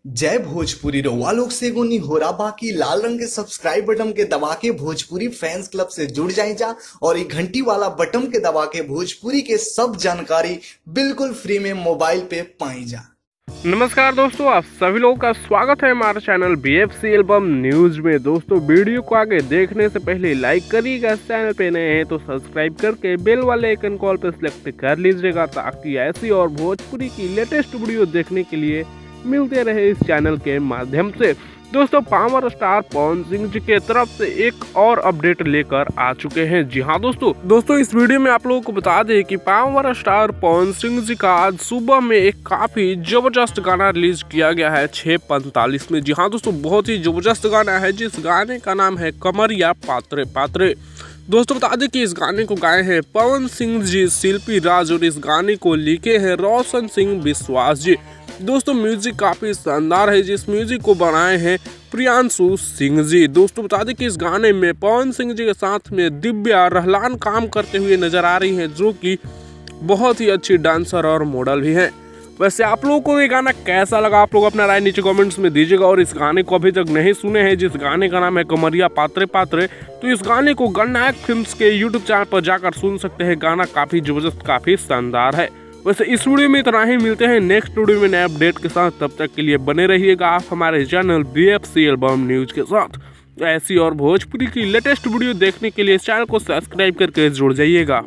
जय भोजपुरी रउआ लोग से एगो निहोरा बाकी लाल रंग के सब्सक्राइब बटन के दबा के भोजपुरी फैंस क्लब से जुड़ जाए जा और ये घंटी वाला बटन के दबा के भोजपुरी के सब जानकारी बिल्कुल फ्री में मोबाइल पे पाई जा। नमस्कार दोस्तों, आप सभी लोगों का स्वागत है हमारे चैनल BFC एल्बम न्यूज में। दोस्तों, वीडियो को आगे देखने से पहले लाइक करिएगा, चैनल पे नए हैं तो सब्सक्राइब करके बेल वाले आइकन कॉल पे सिलेक्ट कर लीजिएगा ताकि ऐसी और भोजपुरी की लेटेस्ट वीडियो देखने के लिए मिलते रहे इस चैनल के माध्यम से। दोस्तों, पावर स्टार पवन सिंह जी के तरफ से एक और अपडेट लेकर आ चुके हैं। जी हाँ दोस्तों इस वीडियो में आप लोगों को बता दें कि पावर स्टार पवन सिंह जी का आज सुबह में एक काफी जबरदस्त गाना रिलीज किया गया है 6:45 में। जी हाँ दोस्तों, बहुत ही जबरदस्त गाना है जिस गाने का नाम है कमरिया पात्रे पात्रे। दोस्तों बता दें कि इस गाने को गाए हैं पवन सिंह जी, शिल्पी राज और इस गाने को लिखे हैं रोशन सिंह विश्वास जी। दोस्तों म्यूजिक काफी शानदार है जिस म्यूजिक को बनाए हैं प्रियांशु सिंह जी। दोस्तों बता दें कि इस गाने में पवन सिंह जी के साथ में दिव्या रहलान काम करते हुए नजर आ रही हैं, जो कि बहुत ही अच्छी डांसर और मॉडल भी हैं। वैसे आप लोगों को ये गाना कैसा लगा, आप लोग अपना राय नीचे कमेंट्स में दीजिएगा। और इस गाने को अभी तक नहीं सुने हैं जिस गाने का नाम है कमरिया पात्रे पात्रे, तो इस गाने को गणनायक फिल्म्स के YouTube चैनल पर जाकर सुन सकते हैं। गाना काफी जबरदस्त, काफी शानदार है। वैसे इस वीडियो में इतना ही, मिलते हैं नेक्स्ट वीडियो में नए अपडेट के साथ। तब तक के लिए बने रहिएगा आप हमारे चैनल BFC एल्बम न्यूज के साथ। ऐसी और भोजपुरी की लेटेस्ट वीडियो देखने के लिए चैनल को सब्सक्राइब करके जुड़ जाइएगा।